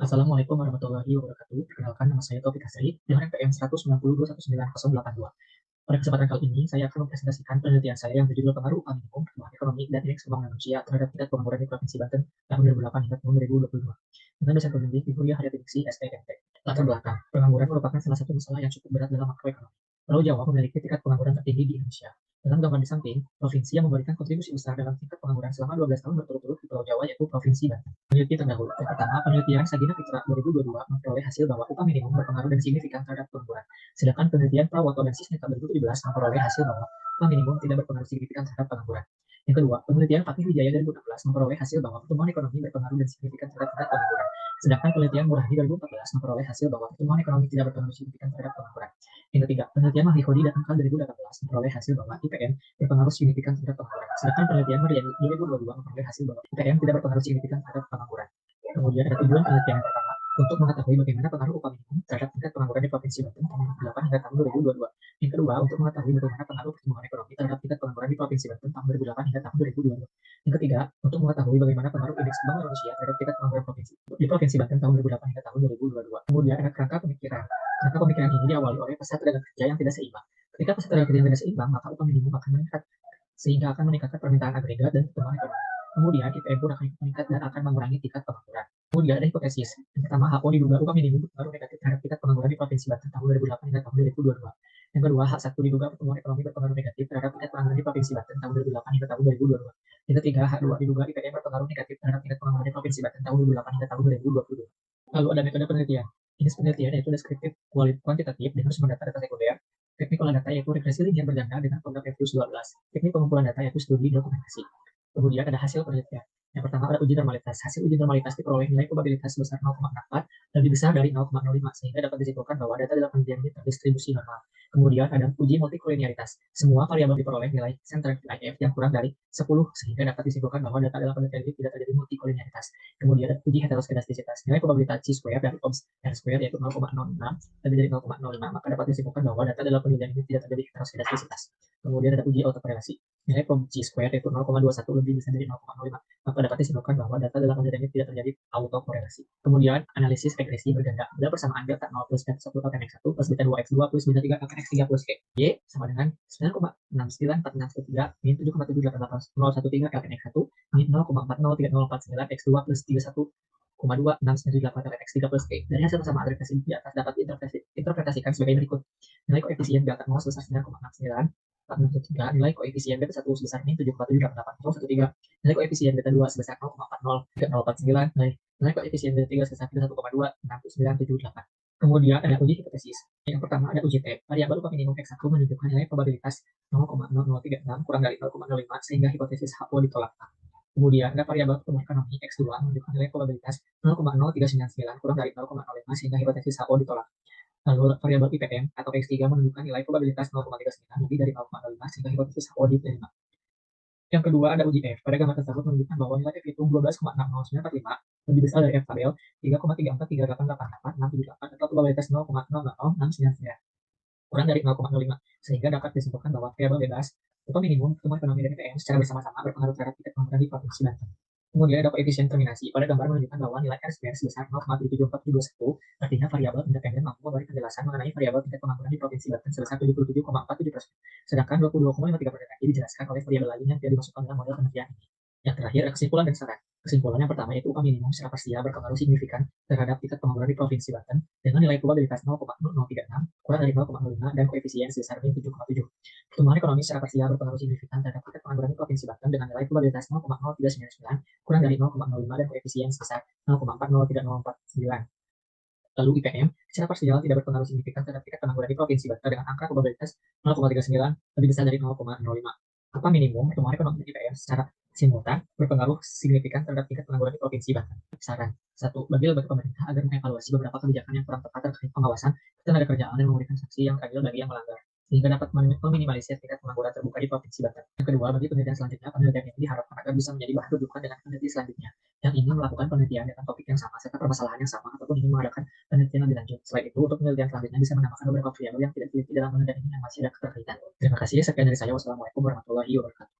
Assalamualaikum warahmatullahi wabarakatuh. Perkenalkan, nama saya Taufik Hasri dengan NPM 192.190. Pada kesempatan kali ini, saya akan mempresentasikan penelitian saya yang berjudul Pengaruh Upah Minimum, Pertumbuhan Ekonomi, dan Indeks Pembangunan Manusia terhadap tingkat pengangguran di Provinsi Banten tahun 2008 hingga tahun 2022. Dengan dosen pembimbing Ibu Lia Haryatningsi, STMT. Latar belakang, pengangguran merupakan salah satu masalah yang cukup berat dalam makroekonomi. Pulau Jawa memiliki tingkat pengangguran tertinggi di Indonesia. Dalam gambar di samping, provinsi yang memberikan kontribusi besar dalam tingkat pengangguran selama 12 tahun berturut-turut di Pulau Jawa yaitu Provinsi Banten. Peneliti terdahulu. Yang pertama, penelitian Sagina Fitra 2022 memperoleh hasil bahwa upah minimum berpengaruh dan signifikan terhadap pengangguran. Sedangkan penelitian Prawoto dan Sisneta 2017 memperoleh hasil bahwa upah minimum tidak berpengaruh signifikan terhadap pengangguran. Yang kedua, penelitian Fatih Wijaya 2016 memperoleh hasil bahwa pertumbuhan ekonomi berpengaruh dan signifikan terhadap tingkat pengangguran. Sedangkan penelitian Muradi 2014 memperoleh hasil bahwa pertumbuhan ekonomi tidak berpengaruh signifikan terhadap pengangguran. Yang ketiga, penelitian Mahikodi dan Angkal 2018 memperoleh hasil bahwa IPM berpengaruh signifikan terhadap pengangguran. Sedangkan penelitian Mariani 2022 memperoleh hasil bahwa IPM tidak berpengaruh signifikan terhadap pengangguran. Kemudian ada tujuan penelitian yang pertama untuk mengetahui bagaimana pengaruh upah minimum terhadap tingkat pengangguran di Provinsi Banten tahun 2008 hingga tahun 2022. Yang kedua, untuk mengetahui bagaimana pengaruh pertumbuhan ekonomi terhadap tingkat pengangguran di Provinsi Banten tahun 2008 hingga tahun 2022. Yang ketiga, untuk mengetahui bagaimana pengaruh indeks pembangunan manusia terhadap tingkat pengangguran Provinsi Banten tahun 2008 hingga tahun 2022. Kemudian ada kerangka pemikiran. Kerangka pemikiran ini diawali oleh pasar tenaga kerja yang tidak seimbang. Ketika pasar tenaga kerja yang tidak seimbang, maka upah minimum akan meningkat sehingga akan meningkatkan permintaan agregat dan pertumbuhan ekonomi. Kemudian IPM pun akan meningkat dan akan mengurangi tingkat pengangguran. Kemudian ada hipotesis. Yang pertama, HO diduga upah minimum berpengaruh negatif terhadap tingkat pengangguran di Provinsi Banten tahun 2008 hingga tahun 2022. Yang kedua, H1 diduga pertumbuhan ekonomi berpengaruh negatif terhadap tingkat pengangguran di Provinsi Banten tahun 2008 hingga tahun 2022. Yang ketiga, H2 diduga IPM berpengaruh negatif terhadap tingkat pengangguran di Provinsi Banten tahun 2008 hingga tahun 2022. Lalu ada metode penelitian. Jenis penelitian yaitu deskriptif kuantitatif dengan sumber data sekunder. Teknik olah data yaitu regresi linier berganda dengan program Evius 12. Teknik pengumpulan data yaitu studi dokumentasi. Kemudian ada hasil penelitian. Yang pertama ada uji normalitas. Hasil uji normalitas diperoleh nilai probabilitas sebesar 0,64 lebih besar dari 0,05 sehingga dapat disimpulkan bahwa data dalam penelitian ini terdistribusi normal. Kemudian ada uji multikolinearitas. Semua variabel diperoleh nilai center IF yang kurang dari 10 sehingga dapat disimpulkan bahwa data dalam penelitian ini tidak terjadi multikolinearitas. Kemudian ada uji heteroskedastisitas. Nilai probabilitas C square dari OBS R square yaitu 0,06 lebih dari 0,05 maka dapat disimpulkan bahwa data dalam penelitian ini tidak terjadi heteroskedastisitas. Kemudian ada uji autokorelasi. Nilai prob C square yaitu 0,21 lebih besar dari 0,05 maka dapat disimpulkan bahwa data dalam penelitian ini tidak terjadi autokorelasi. Kemudian analisis regresi berganda. Bila persamaan delta 0 plus beta 1 ln x 1 plus beta 2 x 2 plus beta 3 ln x 3 plus y. Y sama dengan 9,694613 min 7,7880113 ln x 1 min 0,403049 x 2 plus 31,2698 ln x 3 plus y. Dari hasil persamaan regresi di atas dapat diinterpretasikan sebagai berikut. Nilai koefisien delta 0 sebesar 9,69 463, nilai koefisien beta 1 sebesar min 7,78813, nilai koefisien beta 2 sebesar 0,403049, nilai koefisien beta 3 sebesar 1,26978. Kemudian ada uji hipotesis. Yang pertama ada uji T. Variabel upah minimum X1 menunjukkan nilai probabilitas 0,0036 kurang dari 0,05 sehingga hipotesis HO ditolak. Kemudian ada variabel pertumbuhan ekonomi X2 menunjukkan nilai probabilitas 0,0399 kurang dari 0,05 sehingga hipotesis HO ditolak. Lalu variabel IPM atau X3 menunjukkan nilai probabilitas 0,39 lebih dari 0,05 sehingga hipotesis HO diterima. Yang kedua ada uji F. Pada gambar tersebut menunjukkan bahwa nilai F itu 12,60945 lebih besar dari F tabel 3,34388868 atau probabilitas 0,000699 kurang dari 0,05 sehingga dapat disimpulkan bahwa variabel bebas upah minimum, pertumbuhan ekonomi dan IPM secara bersama-sama berpengaruh terhadap tingkat pengangguran di Provinsi Banten. Kemudian ada koefisien terminasi. Pada gambar menunjukkan bahwa nilai R square sebesar 0,77421, artinya variabel independen mampu memberi penjelasan mengenai variabel tingkat pengangguran di Provinsi Banten sebesar 77,47%. Sedangkan 22,53% lagi dijelaskan oleh variabel lain yang tidak dimasukkan dalam model penelitian ini. Yang terakhir, kesimpulan dan saran. Kesimpulan yang pertama yaitu upah minimum secara parsial berpengaruh signifikan terhadap tingkat pengangguran di Provinsi Banten dengan nilai probabilitas 0,0036 kurang dari 0,05 dan koefisien sebesar min 7,7. Pertumbuhan ekonomi secara parsial berpengaruh signifikan terhadap tingkat pengangguran di Provinsi Banten dengan nilai probabilitas 0,0399 kurang dari 0,05 dan koefisien sebesar 0,403049. Lalu IPM secara parsial tidak berpengaruh signifikan terhadap tingkat pengangguran di Provinsi Banten dengan angka probabilitas 0,39 lebih besar dari 0,05. Upah minimum pertumbuhan ekonomi IPM secara simultan berpengaruh signifikan terhadap tingkat pengangguran di Provinsi Banten. Saran 1. Bagi lembaga pemerintah agar mengevaluasi beberapa kebijakan yang kurang tepat terkait pengawasan ketenaga kerjaan dan memberikan sanksi yang adil bagi yang melanggar sehingga dapat meminimalisir tingkat pengangguran terbuka di Provinsi Banten. Yang kedua, bagi penelitian selanjutnya, penelitian ini diharapkan agar bisa menjadi bahan rujukan dengan peneliti selanjutnya yang ingin melakukan penelitian dengan topik yang sama serta permasalahan yang sama ataupun ingin mengadakan penelitian lebih lanjut. Selain itu, untuk penelitian selanjutnya bisa menambahkan beberapa variabel yang tidak diteliti dalam penelitian ini yang masih ada keterkaitan. Terima kasih. Sekian dari saya. Wassalamualaikum warahmatullahi wabarakatuh.